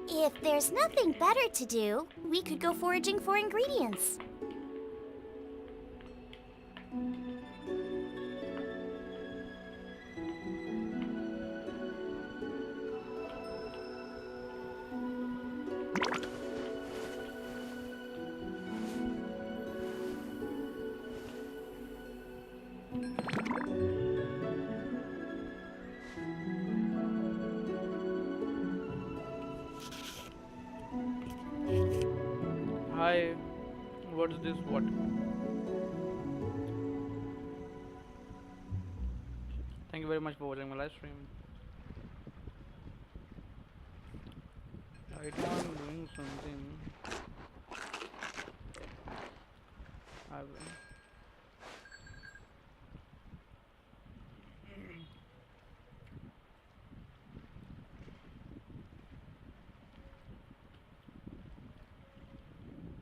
If there's nothing better to do, we could go foraging for ingredients. Hi, what's this? What? Thank you very much for watching my live stream. Right now I'm doing something. I will.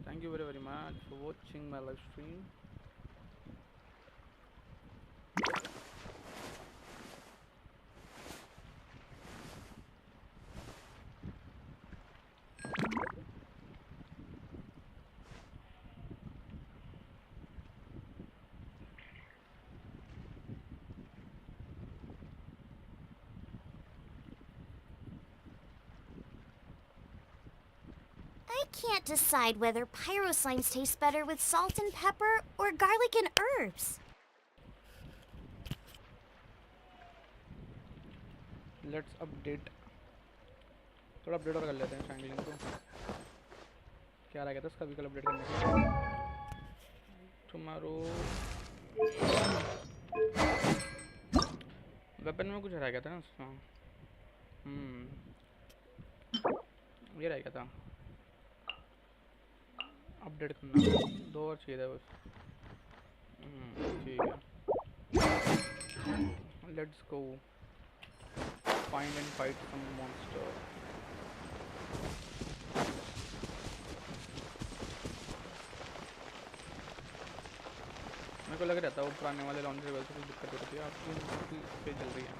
Thank you very much for watching my live stream. I can't decide whether pyro slimes taste better with salt and pepper or garlic and herbs. Let's update. थोड़ा update और कर लेते हैं शैंडलिंग को. क्या रह गया था इसका व्हीकल अपडेट करने के लिए? टुमारो वेपन में कुछ रह गया था ना उसका. ये रह गया था अपडेट करना. 2 और चाहिए था बस. ठीक है. Let's go find and fight some monster. मेरे को लग रहा था वो पुराने वाले लॉन्चर लेवल से कुछ दिक्कत हो रही है. आपकी पे चल रही है.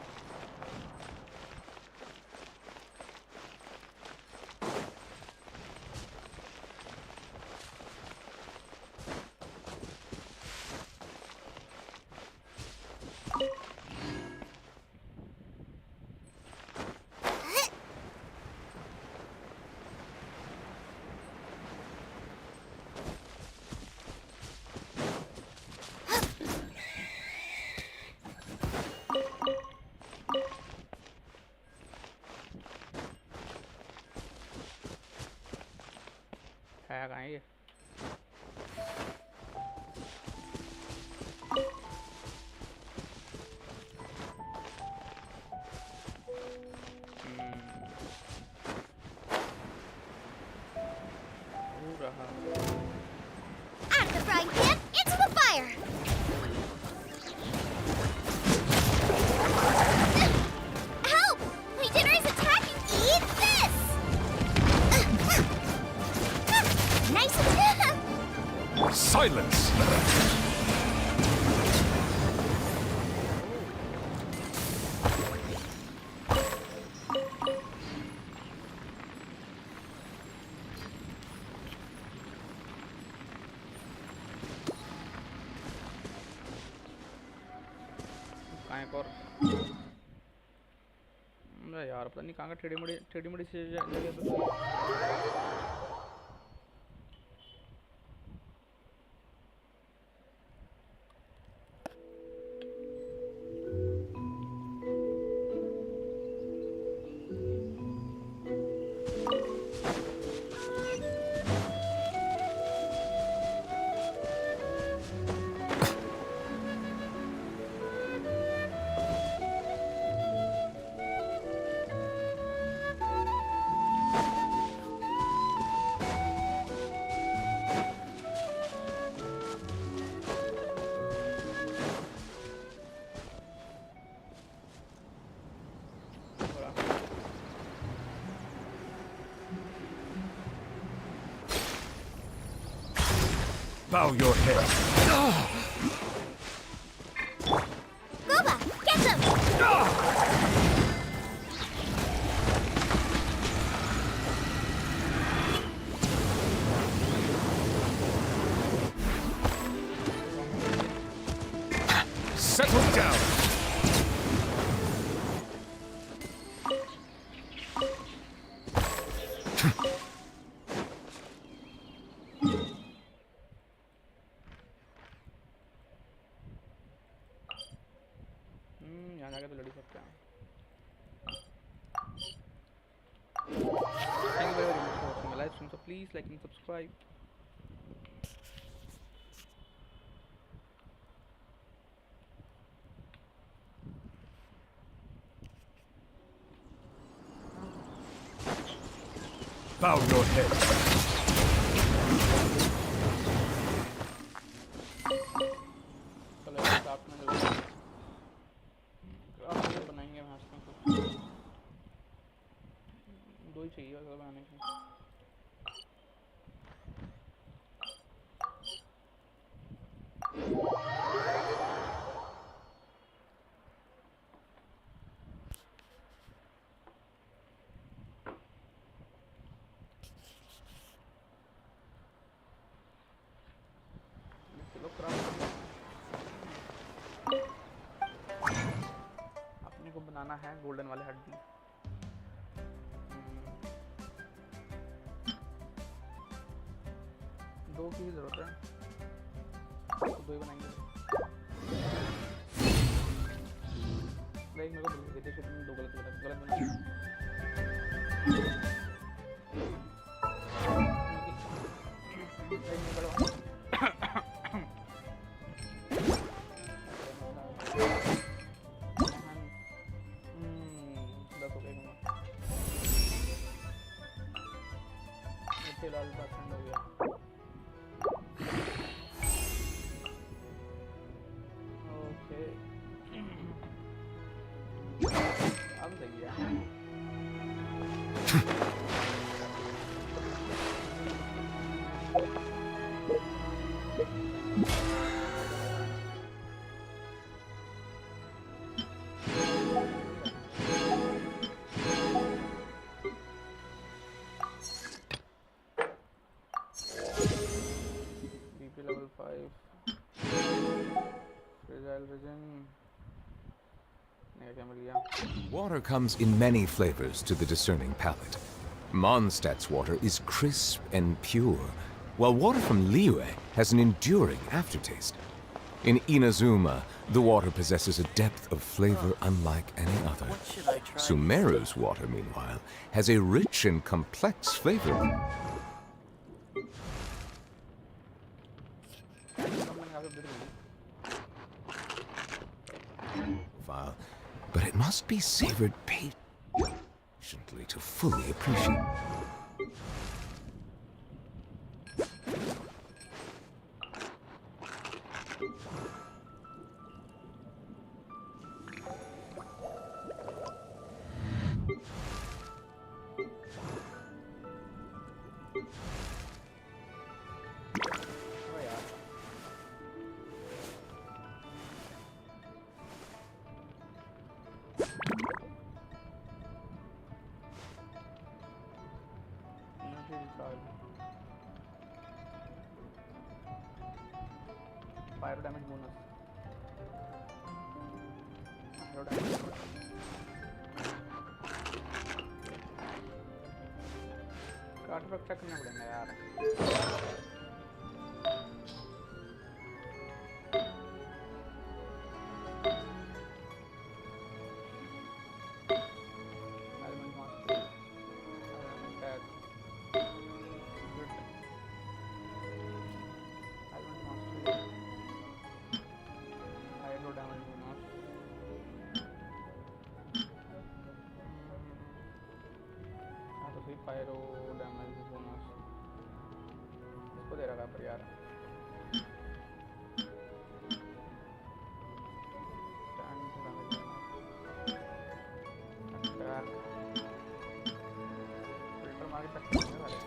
है कहाँ है ये? Out of the frying pan, into the fire! Help! My dinner is attacking! Eat this! Nice and Silence! यार पता नहीं कहाँ का टेढ़ी मेढ़ी से जगह पे. Bow your head. Boba, get them! Put down. यहाँ जाके तो लड़ ही सकते हैं. Thank you very much for watching my live stream. So please like and subscribe. Bow your head. चलो यार क्राफ्ट में बनाएंगे हम आज में कुछ. 2 ही चाहिए अगर बनाने के. अपने को बनाना है गोल्डन वाले हड्डी. दो की भी जरूरत है, तो 2 ही बनाएंगे. लाइक मेरे को बिल्कुल देते शुरू में 2 गलत बना. Level 5 fragile resin. Water comes in many flavors to the discerning palate. Mondstadt's water is crisp and pure, while water from Liyue has an enduring aftertaste. In Inazuma, the water possesses a depth of flavor unlike any other. Sumeru's water, meanwhile, has a rich and complex flavor. But it must be savored patiently to fully appreciate. Fire damage bonus. Fire damage. Card पर क्या करना पड़ेगा यार. Pyro damage bonus इसको दे रखा पर यार. Filter मार के सकते हैं वाले.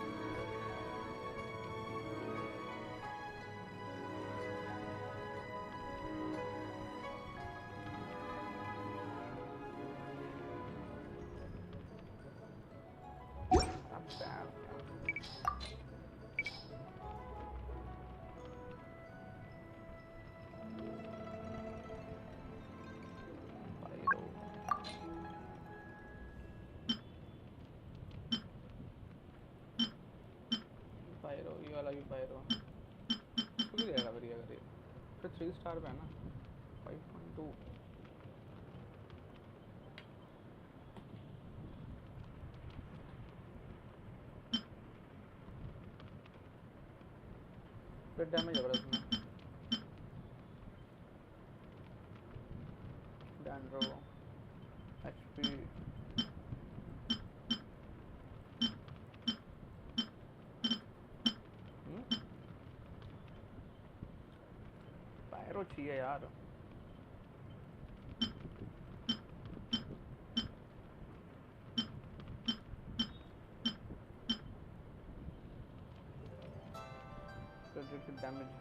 वाला भी पायरो तो भी देगा फिर ये अगर फिर 3 स्टार पे है ना 5.2 फिर डैमेज हो रहा है उसमें डैंड्रो एचपी पायरो चाहिए यार predicted damage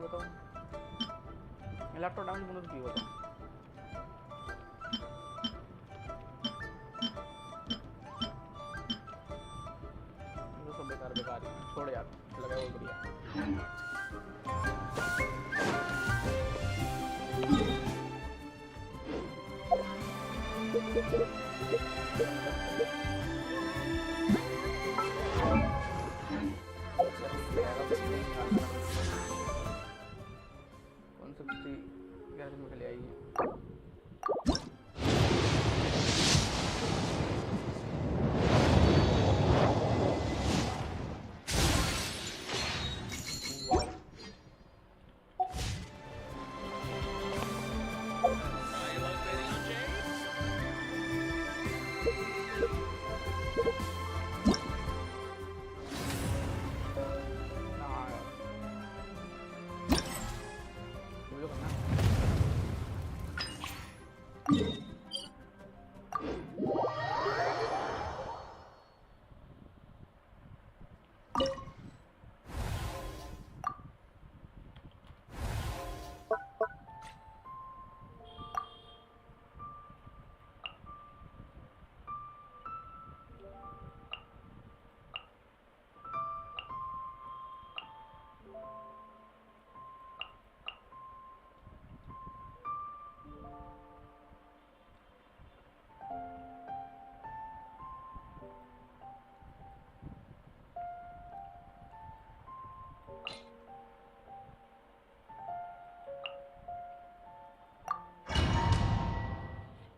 बताओ इलेक्ट्रो डैमेज बोनस की बताओ तो सब बेकार बेकार ही छोड़ यार लगा वो बढ़िया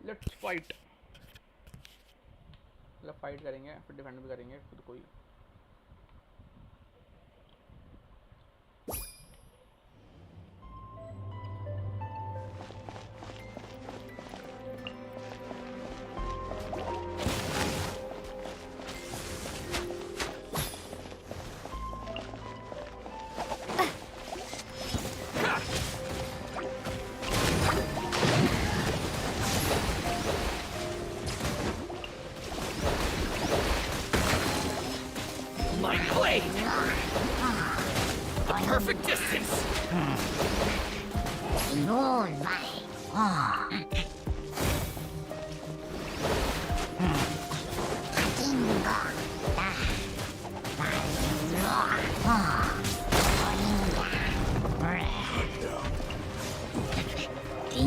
लेट्स फाइट मतलब फाइट करेंगे फिर डिफेंड भी करेंगे खुद को ही Perfect distance!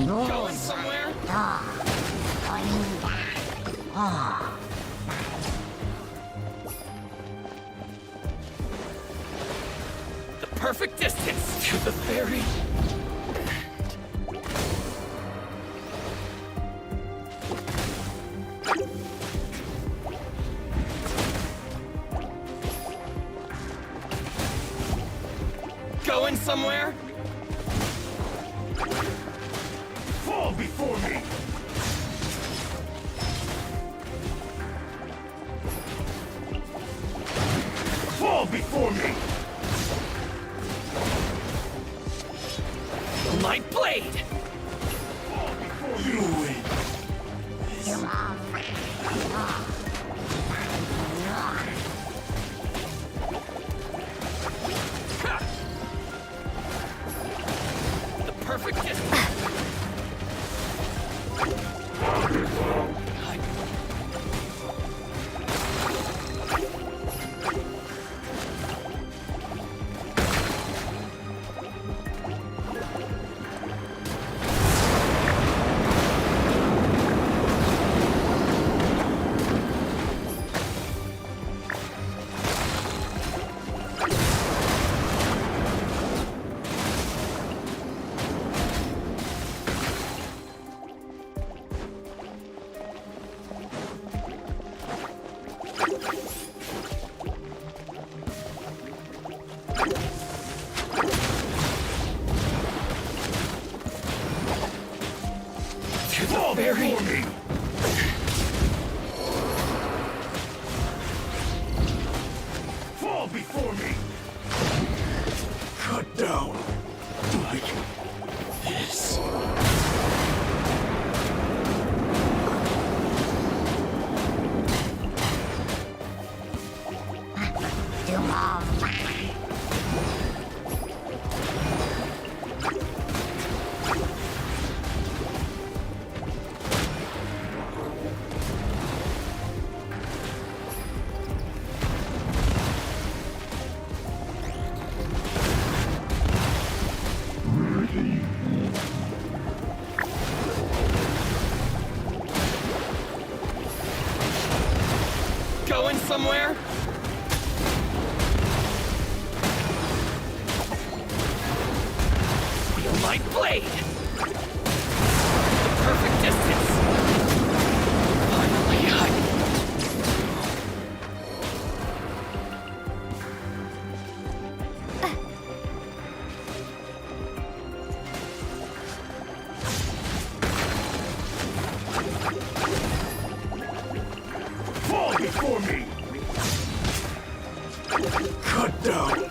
Going somewhere? The perfect distance to the very... Going somewhere? Fall before me! Fall before me! My blade! Fall before you win! The perfect distance! Going somewhere? Feel my blade! The perfect distance! Finally, Fall before me! Cut down!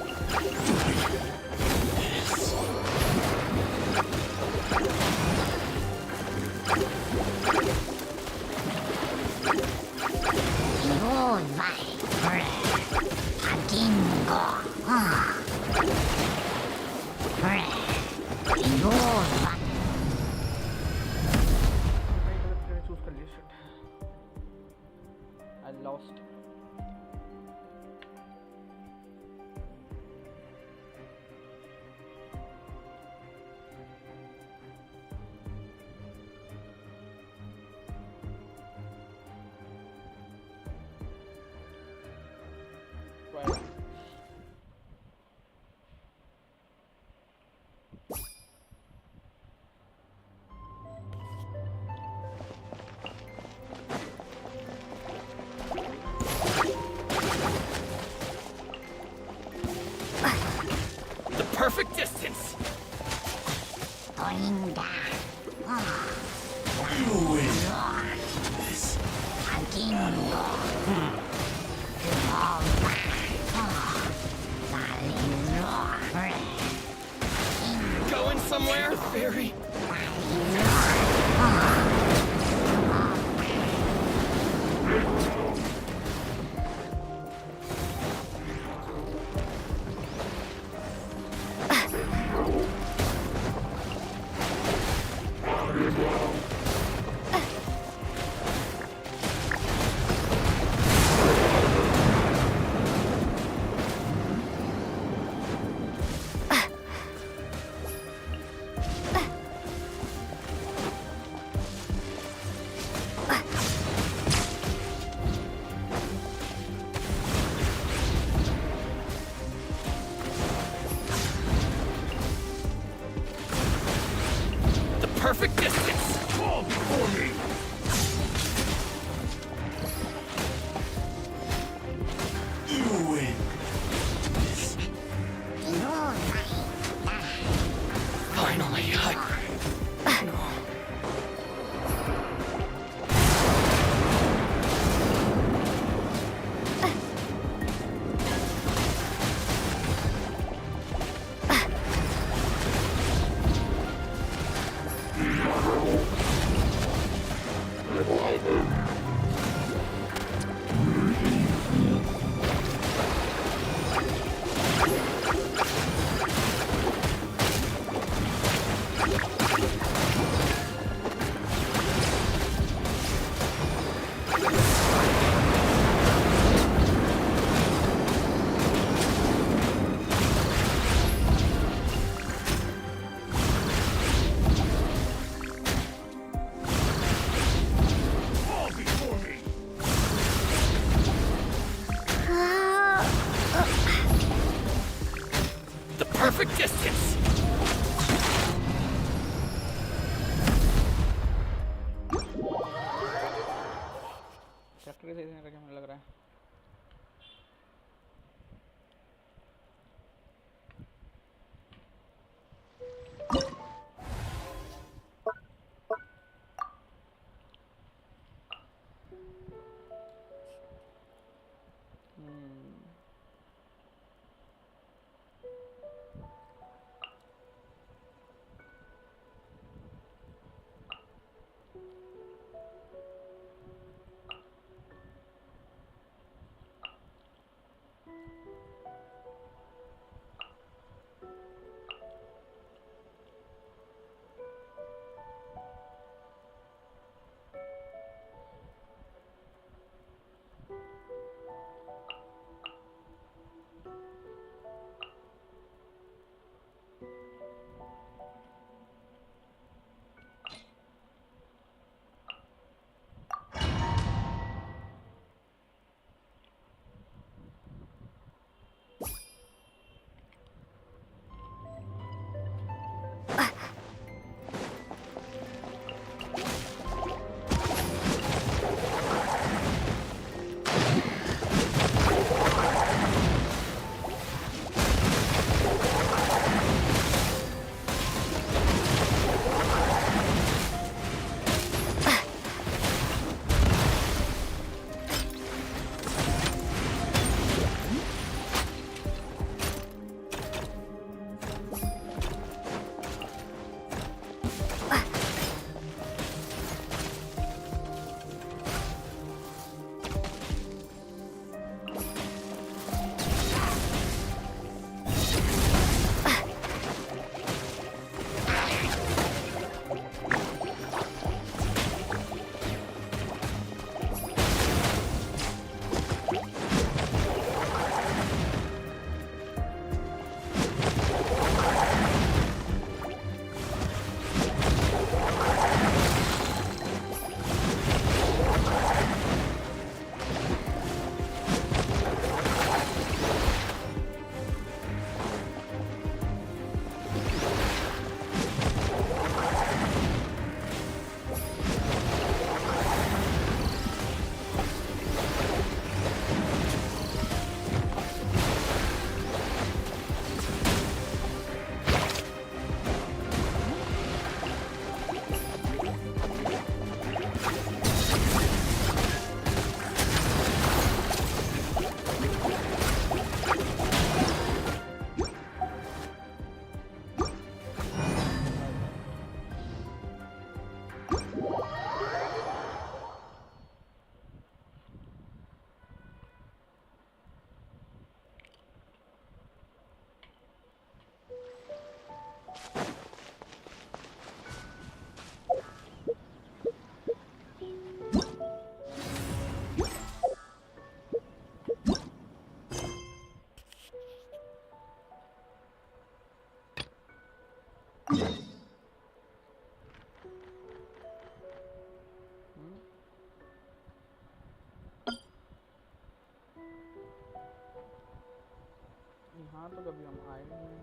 Choose कर लिया shit. I lost. Right. the perfect distance! You win! Going somewhere? Fairy? The perfect distance! Fall before me! You win! Finally, Fall before me! the perfect distance! Chapter के सही से करके मुझे लग रहा है. यहाँ तो कभी हम आए ही नहीं।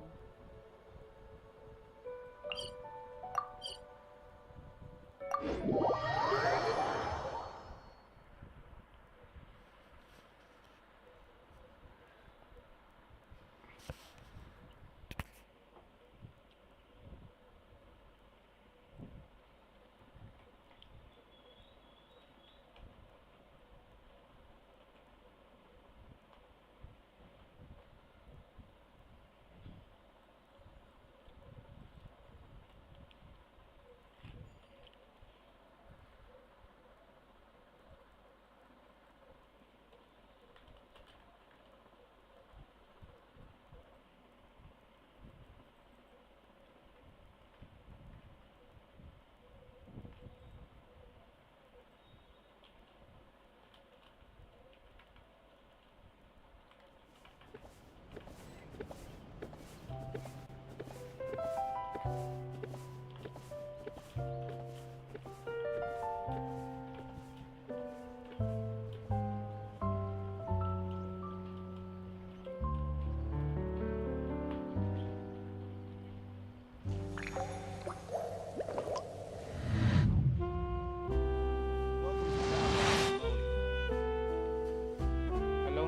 हेलो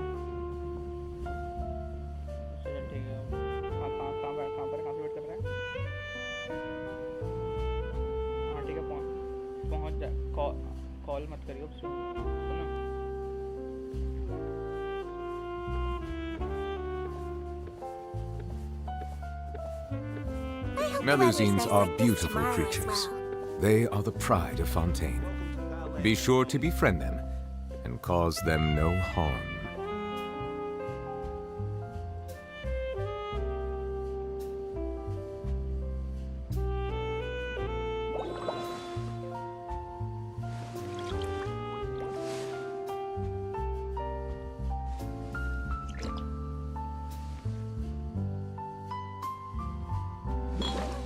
चल ठीक है। कहाँ पर वेट कर रहे हैं? हाँ ठीक है, पहुँच जा। कॉल मत करियो, सुनो। Melusines are beautiful creatures. They are the pride of Fontaine. Be sure to befriend them and cause them no harm.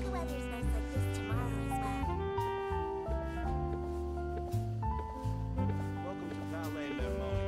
The weather's nice like this tomorrow as well. Welcome to Palais Lermoni.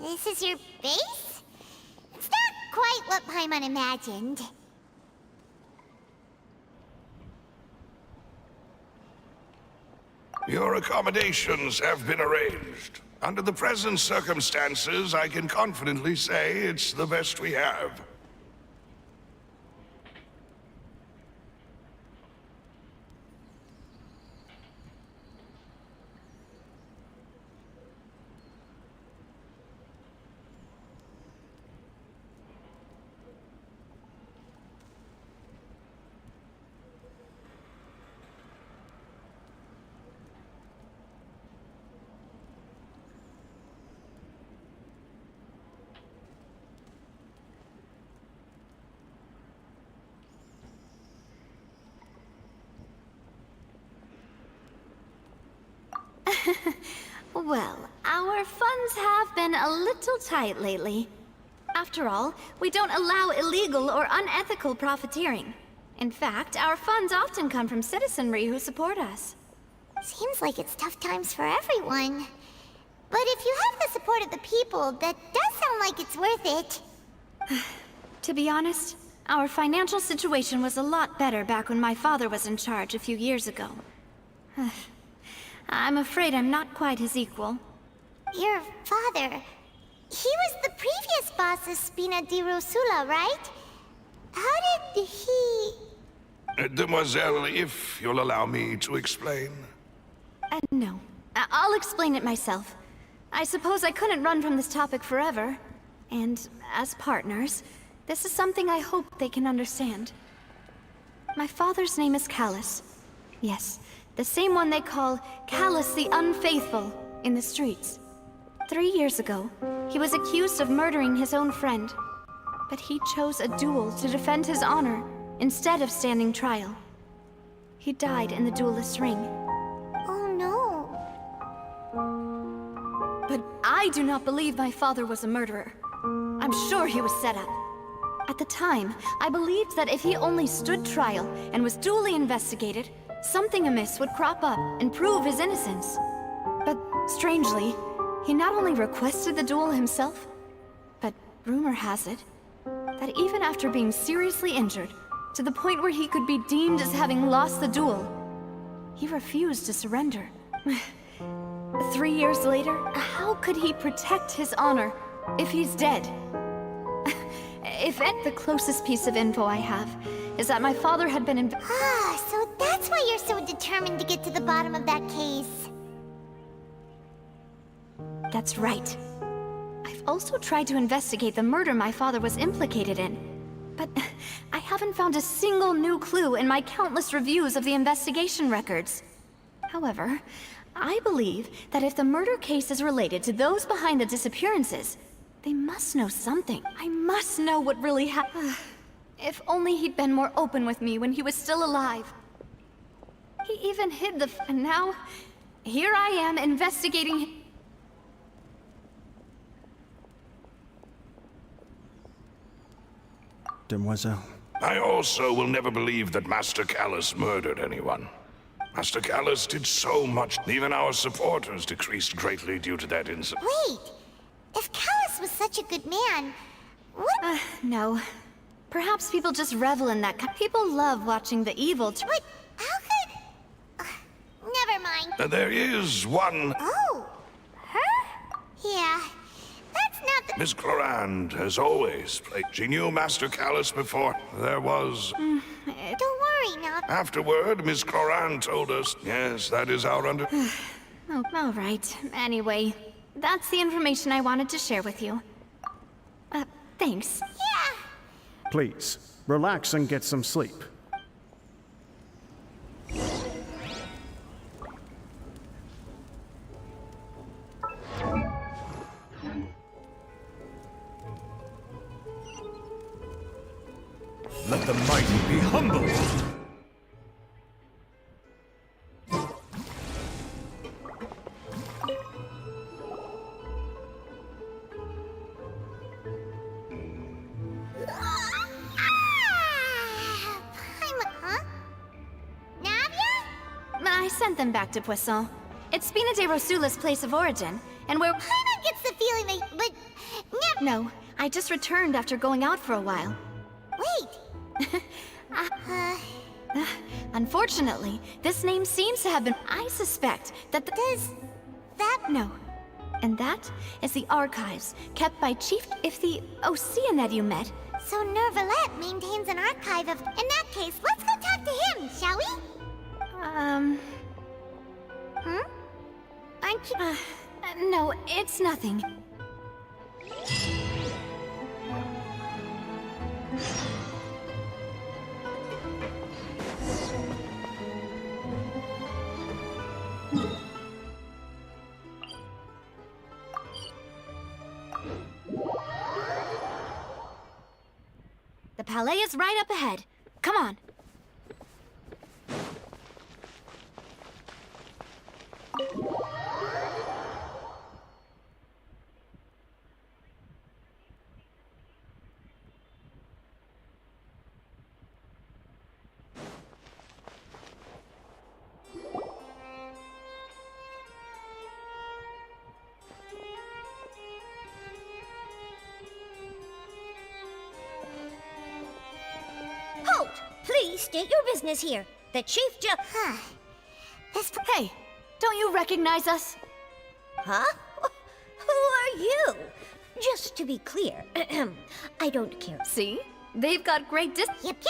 This is your base? It's not quite what Paimon imagined. Your accommodations have been arranged. Under the present circumstances, I can confidently say it's the best we have. Well, our funds have been a little tight lately. After all, we don't allow illegal or unethical profiteering. In fact, our funds often come from citizenry who support us. Seems like it's tough times for everyone. But if you have the support of the people, that does sound like it's worth it. To be honest, our financial situation was a lot better back when my father was in charge a few years ago. I'm afraid I'm not quite his equal. Your father... he was the previous boss of Spina di Rosula, right? How did he... Demoiselle, if you'll allow me to explain. No. I'll explain it myself. I suppose I couldn't run from this topic forever. And as partners, this is something I hope they can understand. My father's name is Callus. Yes, the same one they call Callus the Unfaithful in the streets. 3 years ago, he was accused of murdering his own friend. But he chose a duel to defend his honor instead of standing trial. He died in the duelist's ring. Oh no. But I do not believe my father was a murderer. I'm sure he was set up. At the time, I believed that if he only stood trial and was duly investigated, something amiss would crop up and prove his innocence. But strangely, he not only requested the duel himself, but rumor has it that even after being seriously injured, to the point where he could be deemed as having lost the duel, he refused to surrender. 3 years later, how could he protect his honor if he's dead? If the closest piece of info I have is that my father had been Ah, so that's why you're so determined to get to the bottom of that case. That's right. I've also tried to investigate the murder my father was implicated in, but I haven't found a single new clue in my countless reviews of the investigation records. However, I believe that if the murder case is related to those behind the disappearances, they must know something. I must know what really happened. If only he'd been more open with me when he was still alive. He even hid and now, here I am investigating. Demoiselle. I also will never believe that Master Callus murdered anyone. Master Callus did so much. Even our supporters decreased greatly due to that incident. Wait, if Callus was such a good man, what? No. Perhaps people just revel in that people love watching the evil What? How could... never mind. There is one. Oh, her? Yeah, that's not the... Miss Clorand has always played. She knew Master Callus before. There was... Don't worry now. Afterward, Miss Clorand told us. Yes, that is our under... Oh, all right. Anyway, that's the information I wanted to share with you. Thanks. Yeah. Please, relax and get some sleep. Let the mighty be humbled. Huh? Navia? I sent them back to Poisson. It's Spina de Rosula's place of origin, and where... Paimon gets the feeling that... but... No, I just returned after going out for a while. Wait. Unfortunately, this name seems to have been... I suspect that the... Does that... No. And that is the archives kept by Chief... If the Oceanid you met... So Nervalette maintains an archive of... In that case, let's go talk to him, shall we? Aren't you... No, it's nothing. The Palais is right up ahead. Come on. Halt! Please state your business here. The chief Hey, don't you recognize us? Huh? Who are you? Just to be clear, I don't care. See? They've got great Yep.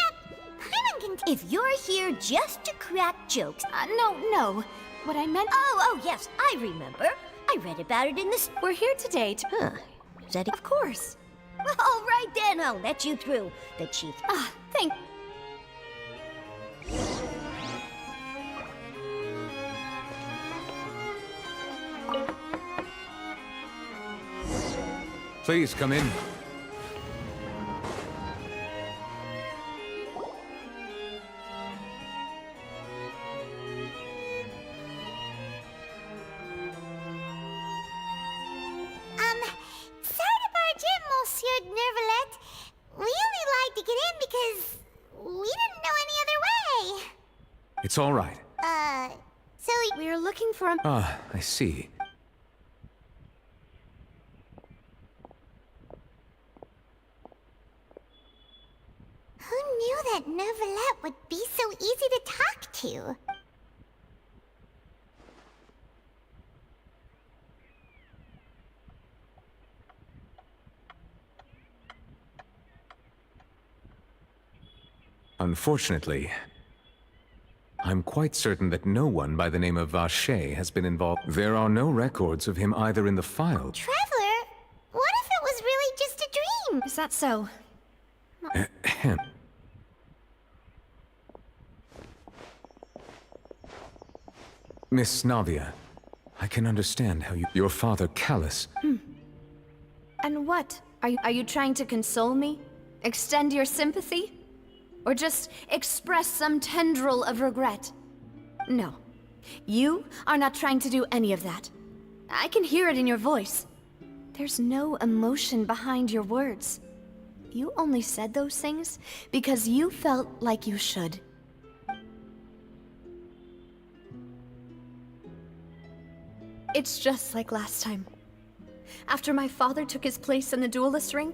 Paimon can... If you're here just to crack jokes... No. What I meant... Oh, yes, I remember. I read about it in the... We're here today to... Huh. Is that it? Of course. All right, then, I'll let you through. The chief... Thank... Please come in. Sorry to barge in, Monsieur Nervalette. We only lied to get in because we didn't know any other way. It's all right. So We're looking for a... Ah, I see. who knew that Nervalette would be so easy to talk to? Unfortunately, I'm quite certain that no one by the name of Vache has been involved. There are no records of him either in the file. Traveler, what if it was really just a dream? Is that so? Ahem. Miss Navia, I can understand how your father, Callus. And what? Are you trying to console me? Extend your sympathy? Or just express some tendril of regret? No. You are not trying to do any of that. I can hear it in your voice. There's no emotion behind your words. You only said those things because you felt like you should. It's just like last time. After my father took his place in the duelist ring,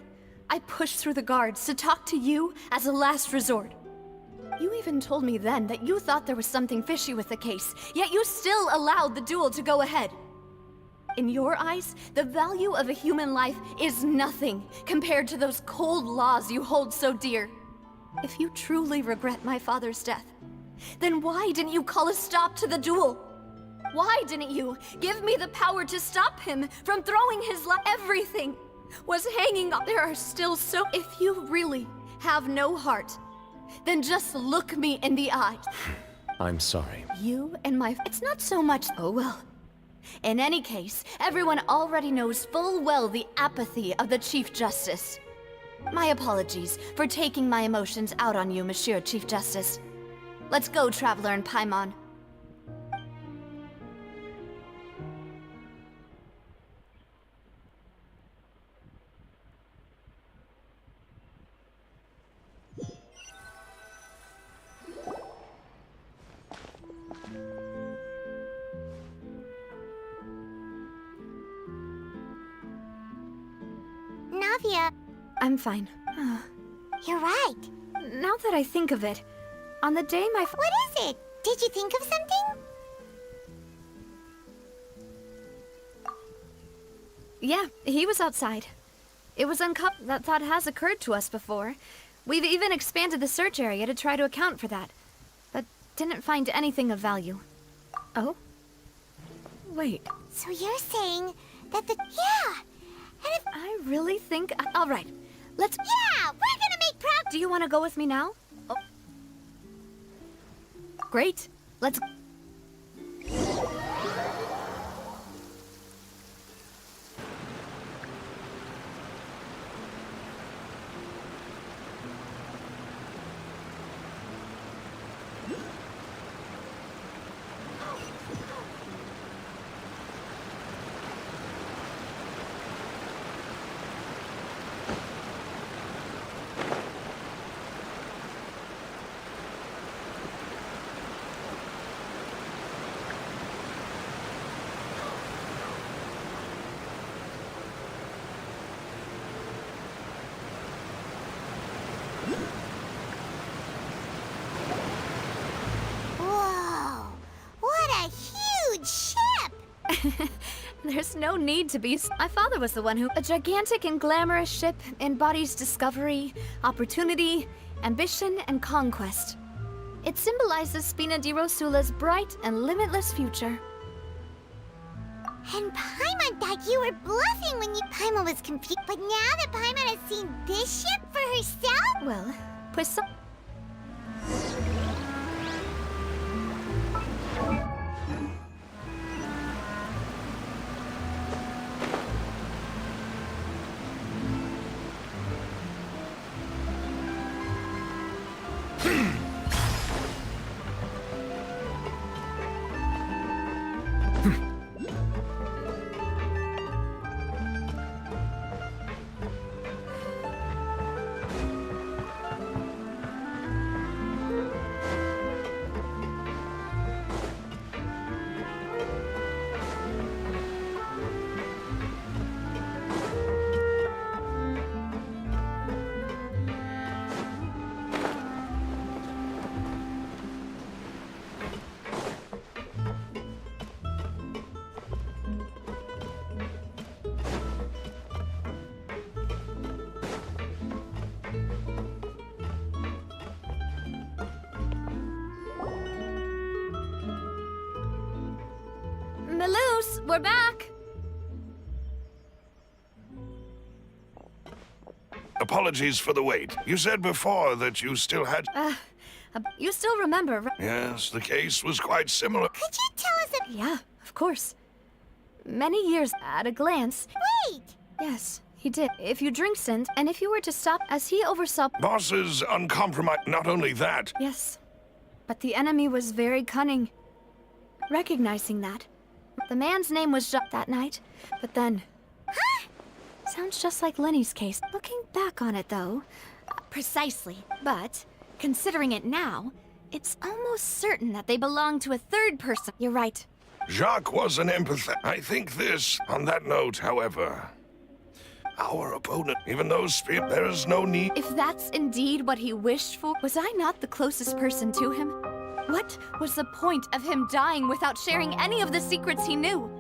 I pushed through the guards to talk to you as a last resort. You even told me then that you thought there was something fishy with the case, yet you still allowed the duel to go ahead. In your eyes, the value of a human life is nothing compared to those cold laws you hold so dear. If you truly regret my father's death, then why didn't you call a stop to the duel? Why didn't you give me the power to stop him from throwing his life? Everything was hanging up. There are still so... If you really have no heart, then just look me in the eye. I'm sorry. You and my... It's not so much... Oh well. In any case, everyone already knows full well the apathy of the Chief Justice. My apologies for taking my emotions out on you, Monsieur Chief Justice. Let's go, Traveler and Paimon. Navia, I'm fine. you're right. Now that I think of it, on the day my... What is it? Did you think of something? Yeah, he was outside. It was uncovered. That thought has occurred to us before. We've even expanded the search area to try to account for that, but didn't find anything of value. Oh? Wait. So you're saying that the... Yeah! And if... I really think... All right, let's... Yeah! We're gonna make progress! Do you want to go with me now? Oh. Great. Let's... Whoa! What a huge ship! There's no need to be... My father was the one who... A gigantic and glamorous ship embodies discovery, opportunity, ambition, and conquest. It symbolizes Spina di Rosula's bright and limitless future. And Paimon thought you were bluffing when you... Paimon was confused. But now that Paimon has seen this ship for herself... Well, pues some... Melus, we're back! Apologies for the wait. You said before that you still had... You still remember, right? Yes, the case was quite similar. Could you tell us a... Yeah, of course. Many years at a glance. Wait! Yes, he did. If you drink Synth, and if you were to stop as he oversaw... Boss's uncompromised... Not only that, Yes, but the enemy was very cunning. Recognizing that. The man's name was Jacques that night, but then... Sounds just like Lenny's case. Looking back on it, though... precisely. But, considering it now, it's almost certain that they belong to a third person. You're right. Jacques was an empath. I think this. On that note, however, our opponent, even though there is no need... If that's indeed what he wished for, was I not the closest person to him? What was the point of him dying without sharing any of the secrets he knew?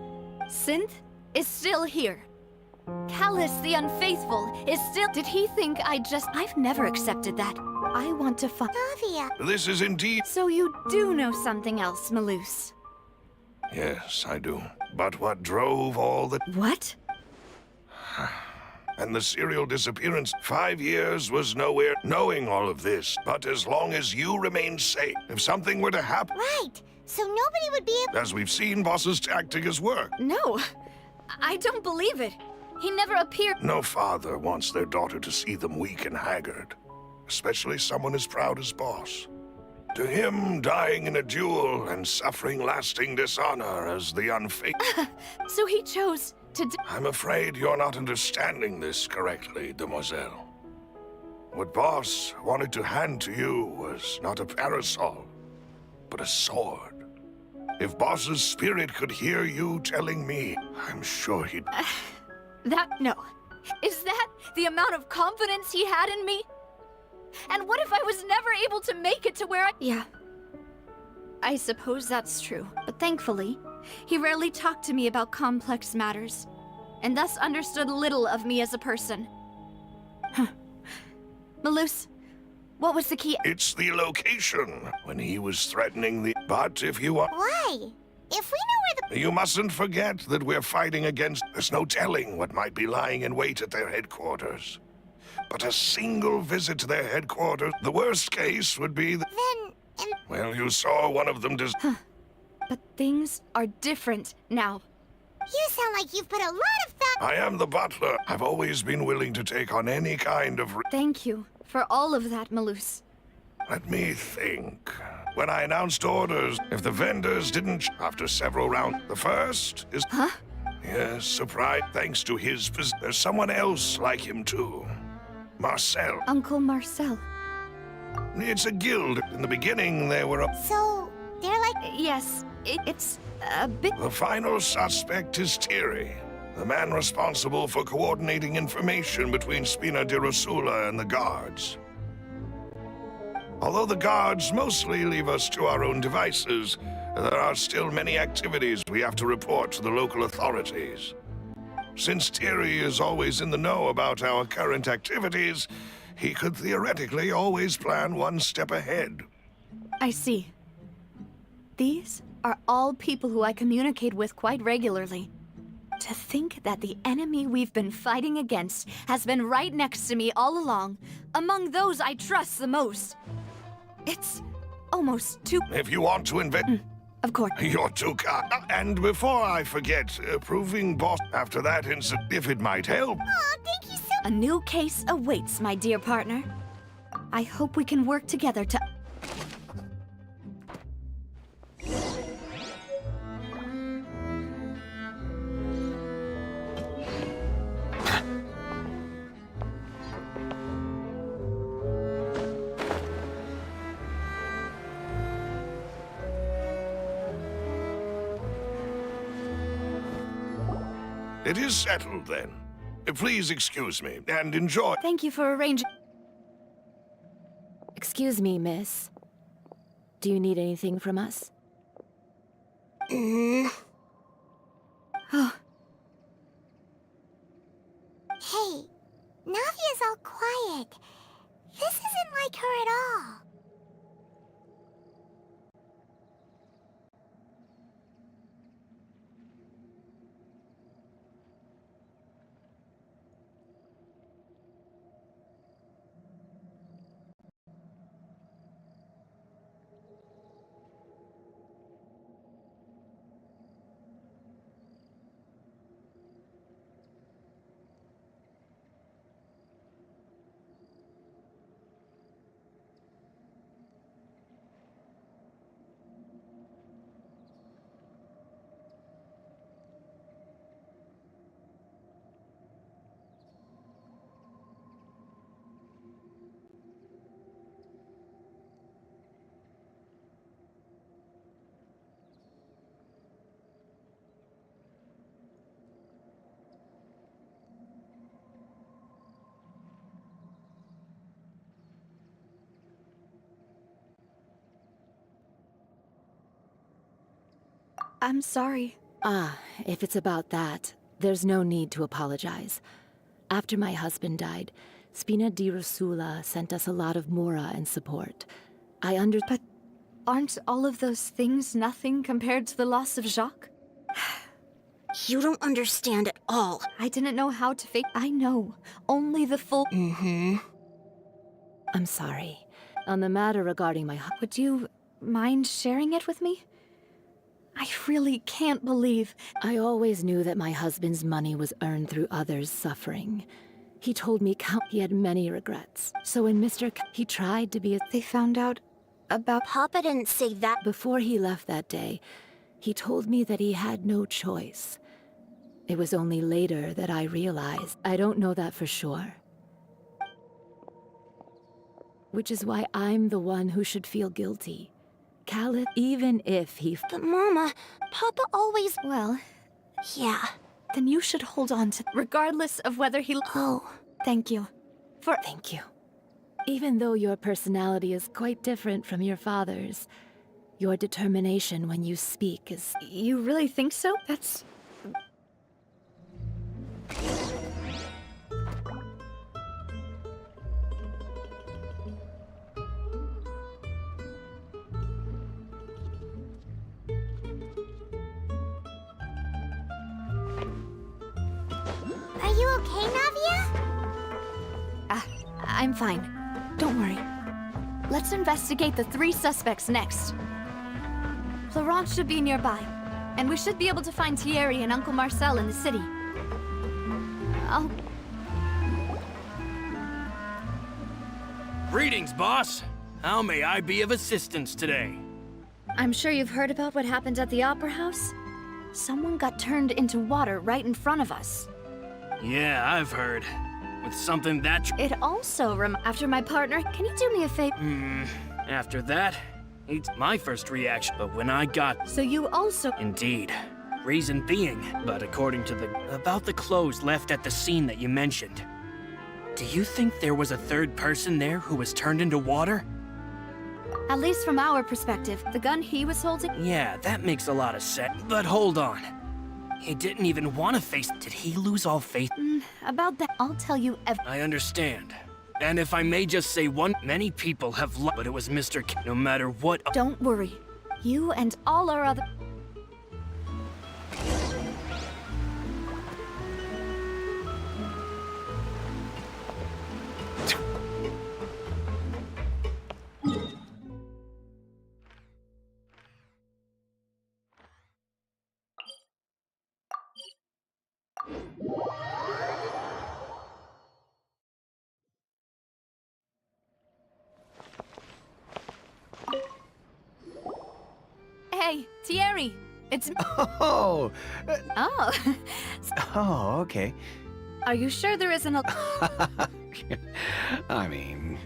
Synth is still here. Callus the Unfaithful is still... Did he think I've never accepted that. I want to find... Navia. This is indeed... So you do know something else, Melus. Yes, I do. But what drove all the... What? And the serial disappearance, 5 years was nowhere knowing all of this. But as long as you remain safe, if something were to happen... Right. So nobody would be able... As we've seen, Boss's tactic has worked. No, I don't believe it. He never appeared... No father wants their daughter to see them weak and haggard. Especially someone as proud as Boss. To him, dying in a duel and suffering lasting dishonor as the unfaithful... So he chose to I'm afraid you're not understanding this correctly, demoiselle. What Boss wanted to hand to you was not a parasol, but a sword. If Boss's spirit could hear you telling me, I'm sure he'd... No. Is that the amount of confidence he had in me? And what if I was never able to make it to where I... Yeah. I suppose that's true. But thankfully, he rarely talked to me about complex matters, and thus understood little of me as a person. Huh. Melus, what was the key? It's the location when he was threatening the... But if you want... Why? If we know where the... You mustn't forget that we're fighting against... There's no telling what might be lying in wait at their headquarters. But a single visit to their headquarters, the worst case would be that... Then... Well, you saw one of them But things are different now. You sound like you've put a lot of thought... I am the butler. I've always been willing to take on any kind of... Thank you for all of that, Melus. Let me think. When I announced orders, if the vendors didn't... After several rounds, the first is... Huh? Yes, surprise. Thanks to his... There's someone else like him, too. Marcel. Uncle Marcel. It's a guild. In the beginning, they were a... So, they're like... Yes, it's a bit... The final suspect is Thierry, the man responsible for coordinating information between Spina di Rosula and the guards. Although the guards mostly leave us to our own devices, there are still many activities we have to report to the local authorities. Since Thierry is always in the know about our current activities, he could theoretically always plan one step ahead. I see. These are all people who I communicate with quite regularly. To think that the enemy we've been fighting against has been right next to me all along, among those I trust the most. It's almost too... If you want to invent... Of course. You're too kind. And before I forget, proving Boss after that incident, if it might help... Aw, thank you so... A new case awaits, my dear partner. I hope we can work together to... It is settled, then. Please excuse me, and enjoy... Thank you for arranging... Excuse me, miss. Do you need anything from us? Oh, Hey, Navia's all quiet. This isn't like her at all. I'm sorry. Ah, if it's about that, there's no need to apologize. After my husband died, Spina di Rosula sent us a lot of mora and support. But aren't all of those things nothing compared to the loss of Jacques? You don't understand at all. I didn't know how to fake. I know. Only the full. I'm sorry. On the matter regarding my Would you mind sharing it with me? I really can't believe. I always knew that my husband's money was earned through others' suffering. He told me he had many regrets. So when he tried to be They found out about. Papa didn't say that. Before he left that day, he told me that he had no choice. It was only later that I realized I don't know that for sure. Which is why I'm the one who should feel guilty. Caliph, even if he... But Mama, Papa always... Well, Yeah. then you should hold on to. Regardless of whether he. Oh. Thank you. Thank you. Even though your personality is quite different from your father's, your determination when you speak is... You really think so? That's. Are you okay, Navia? I'm fine. Don't worry. Let's investigate the 3 suspects next. Florence should be nearby, and we should be able to find Thierry and Uncle Marcel in the city. Greetings, boss. How may I be of assistance today? I'm sure you've heard about what happened at the Opera House. Someone got turned into water right in front of us. Yeah, I've heard. With something that... It also after my partner. Can you do me a favor? After that, it's my first reaction. But when I got... So you also. Indeed. Reason being, but according to about the clothes left at the scene that you mentioned. Do you think there was a third person there who was turned into water? At least from our perspective, the gun he was holding. Yeah, that makes a lot of sense. But hold on. He didn't even want to face... Did he lose all faith? About that, I'll tell you I understand. And if I may just say many people have but it was Mr. No matter what... Don't worry. You and all our other... Hey, Thierry! It's... Oh! Oh. Oh, okay. Are you sure there isn't a... I mean,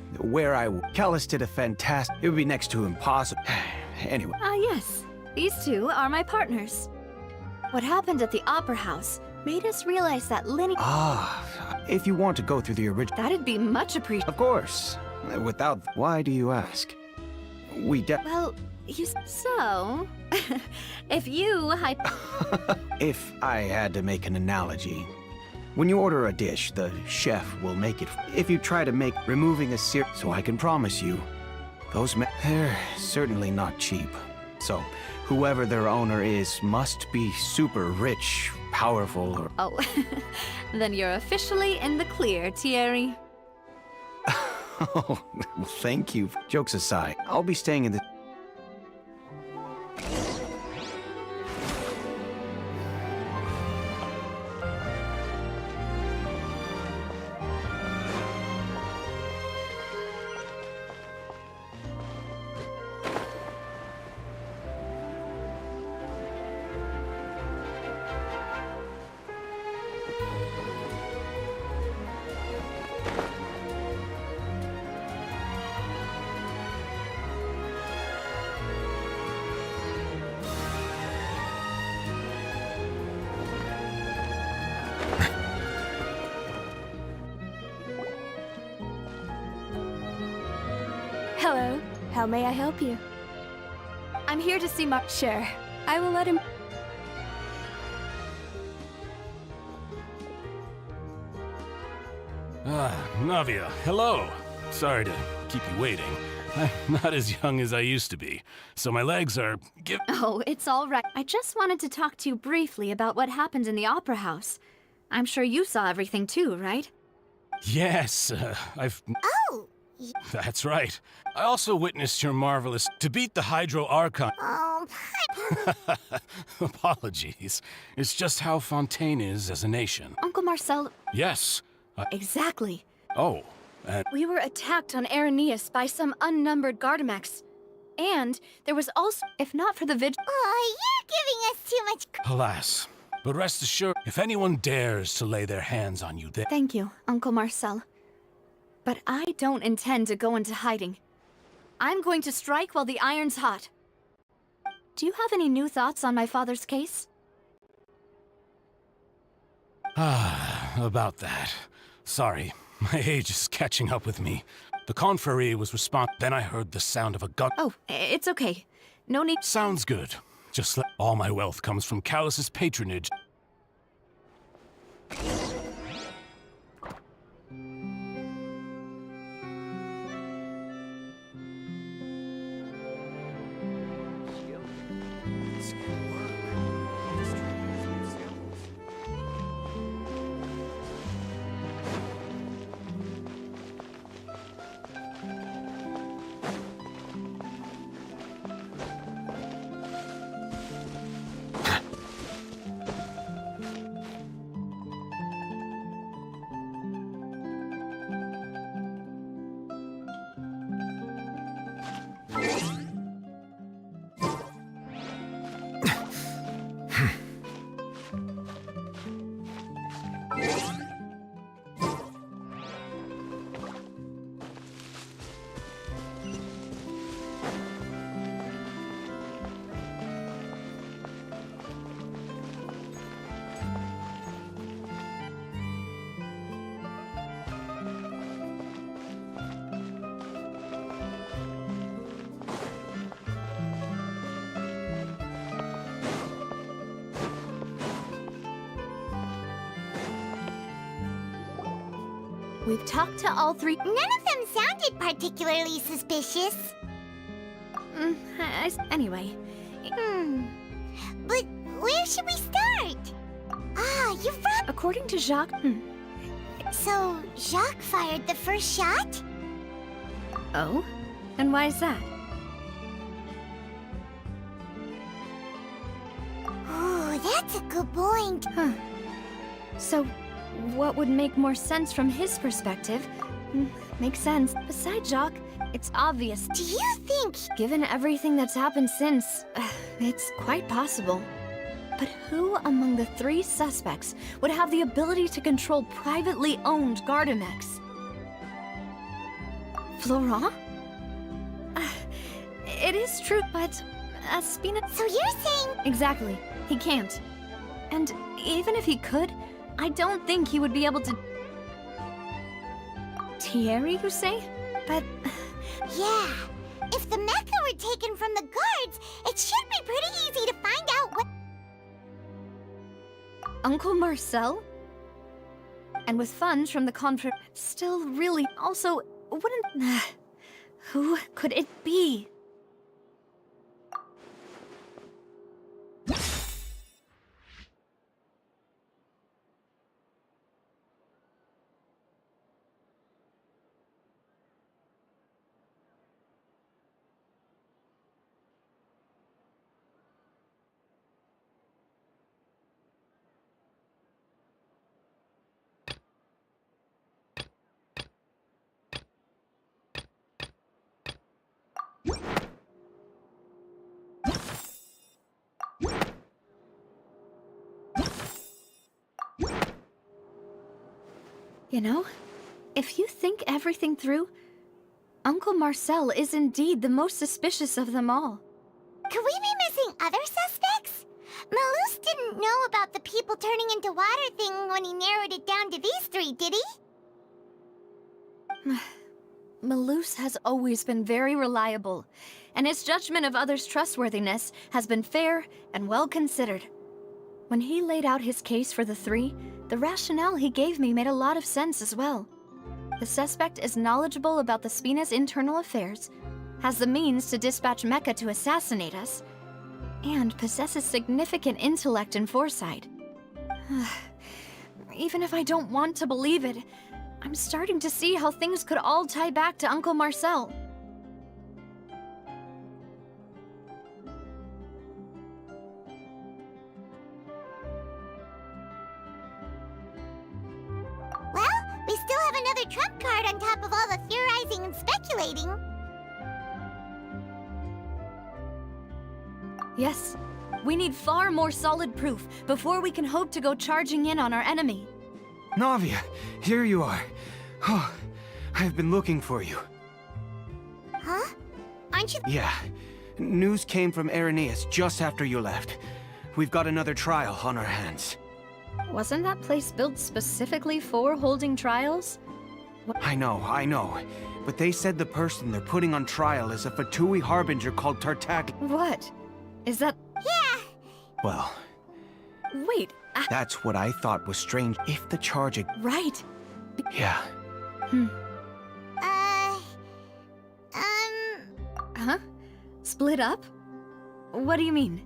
Callus did a fantastic... It would be next to impossible. Anyway. Yes. These 2 are my partners. What happened at the Opera House made us realize that Linny... If you want to go through the original... That'd be much appreciated. Of course. Without... Why do you ask? Well, So... if you... If I had to make an analogy... When you order a dish, the chef will make it. If you try to make removing a sear... So I can promise you, they're certainly not cheap. So, whoever their owner is must be super rich, powerful, or... Oh, then you're officially in the clear, Thierry. Oh, well, thank you. Jokes aside, I'll be staying in the... Hello. How may I help you? I'm here to see Sure. I will let him... Navia, hello. Sorry to keep you waiting. I'm not as young as I used to be, so my legs are... Oh, it's all right. I just wanted to talk to you briefly about what happened in the Opera House. I'm sure you saw everything too, right? Yes, I've... Oh! That's right. I also witnessed your marvelous... To beat the Hydro Archon... Oh, Apologies. It's just how Fontaine is as a nation. Uncle Marcel... Yes. Exactly. Oh, We were attacked on Araneus by some unnumbered Gardamex. And there was also... If not for the Oh, you're giving us too much... alas. But rest assured, if anyone dares to lay their hands on you, Thank you, Uncle Marcel. But I don't intend to go into hiding. I'm going to strike while the iron's hot. Do you have any new thoughts on my father's case? About that. Sorry, my age is catching up with me. The Confrérie was then I heard the sound of a gun. Oh, it's okay. No need... Sounds good. Just all my wealth comes from Callus's patronage. We've talked to all three... None of them sounded particularly suspicious. Anyway... But where should we start? Ah, you're right. According to Jacques... So, Jacques fired the first shot? Oh? And why is that? Oh, that's a good point. Huh. So, what would make more sense from his perspective? Makes sense. Besides Jacques, it's obvious. Do you think... Given everything that's happened since, it's quite possible. But who among the three suspects would have the ability to control privately owned Gardamex? Florent? It is true, but... Spina... So you're saying... Exactly. He can't. And even if he could, I don't think he would be able to... Thierry, you say? But... Yeah. If the mecha were taken from the guards, it should be pretty easy to find out what... Uncle Marcel? And with funds from the conference... Still really... Also, wouldn't... Who could it be? You know, if you think everything through, Uncle Marcel is indeed the most suspicious of them all. Could we be missing other suspects? Malus didn't know about the people turning into water thing when he narrowed it down to these three, did he? Malus has always been very reliable, and his judgment of others' trustworthiness has been fair and well considered. When he laid out his case for the three, the rationale he gave me made a lot of sense as well. The suspect is knowledgeable about the Spina's internal affairs, has the means to dispatch Mecha to assassinate us, and possesses significant intellect and foresight. Even if I don't want to believe it, I'm starting to see how things could all tie back to Uncle Marcel. Well, we still have another trump card on top of all the theorizing and speculating. Yes, we need far more solid proof before we can hope to go charging in on our enemy. Navia, here you are. Oh, I've been looking for you. Huh? Aren't you... Yeah. News came from Irenaeus just after you left. We've got another trial on our hands. Wasn't that place built specifically for holding trials? I know. But they said the person they're putting on trial is a Fatui harbinger called Tartaglia. What? Is that... Yeah! Well, Wait, that's what I thought was strange. If the charge... right. Yeah. Huh? Split up? What do you mean?